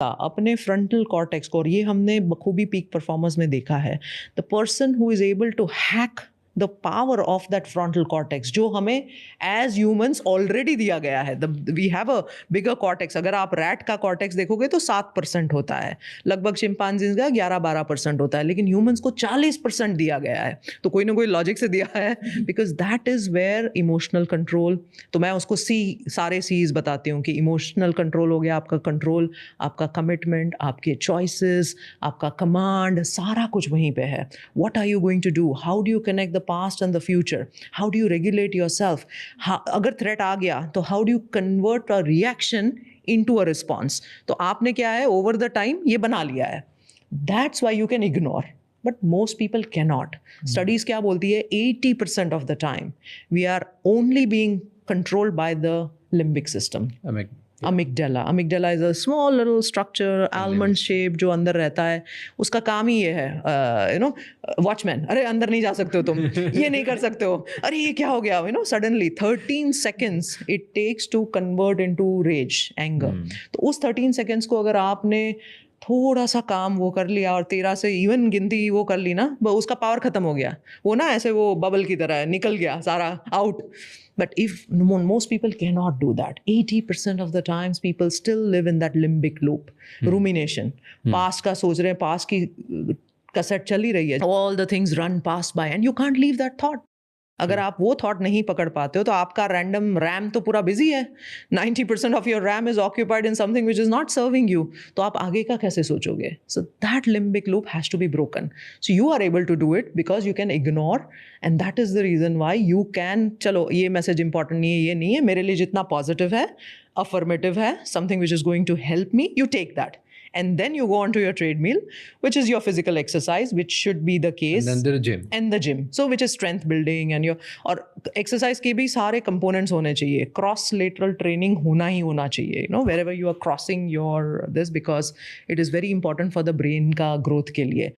अपने frontal cortex को, और ये हमने बखूबी पीक परफॉर्मर्स में देखा है, the person who is able to hack the power of that frontal cortex, जो हमें एज ह्यूमंस ऑलरेडी दिया गया है। We have a bigger cortex. अगर आप रैट का कॉर्टेक्स देखोगे तो 7% होता है, लगभग चिंपांजीज का 11-12% होता है, लेकिन ह्यूमंस को 40% दिया गया है। तो कोई ना कोई लॉजिक से दिया है, because that is where emotional control. तो मैं उसको सारे सीज बताती हूँ कि इमोशनल कंट्रोल हो गया आपका कंट्रोल, आपका कमिटमेंट, आपके चॉइसेस, आपका कमांड, सारा कुछ वहीं पे है। What are you going to do, how do you connect the past and the future, how do you regulate yourself, अगर थ्रेट आ गया तो how do you convert a reaction into a response. तो आपने क्या है, ओवर द टाइम ये बना लिया है। That's why you can ignore, but most people cannot. Studies क्या बोलती है, 80% of the time we are only being controlled by the limbic system. Amygdala is a small little structure, almond shape, जो अंदर रहता है। उसका काम ही ये है, वॉचमैन, अरे अंदर नहीं जा सकते हो तुम, ये नहीं कर सकते हो, अरे ये क्या हो गया, suddenly 13 seconds it takes to convert into rage, anger. तो उस 13 seconds को अगर आपने थोड़ा सा काम वो कर लिया और 13 से इवन गिनती वो कर ली ना, उसका पावर खत्म हो गया। वो ना ऐसे वो बबल की तरह निकल गया सारा out. But if most people cannot do that, 80% of the times people still live in that limbic loop, rumination. Past का सोच रहे हैं, past की कैसेट चल ही रही है, all the things run past by and you can't leave that thought. अगर आप वो थॉट नहीं पकड़ पाते हो तो आपका रैंडम रैम तो पूरा बिजी है, 90% of your RAM is occupied in something which is not serving you, तो आप आगे का कैसे सोचोगे? So that limbic loop has to be broken, so you are able to do it because you can ignore, and that is the reason why you can, चलो ये message important नहीं है, ये नहीं है मेरे लिए, जितना पॉजिटिव है, अफर्मेटिव है, something which is going to help me, you take that. And then you go on to your treadmill, which is your physical exercise, which should be the case. And then the gym. And the gym. So which is strength building and your, और exercise के भी सारे components होने चाहिए. Cross lateral training होना ही होना चाहिए, wherever you are crossing your this, because it is very important for the brain का growth के लिए.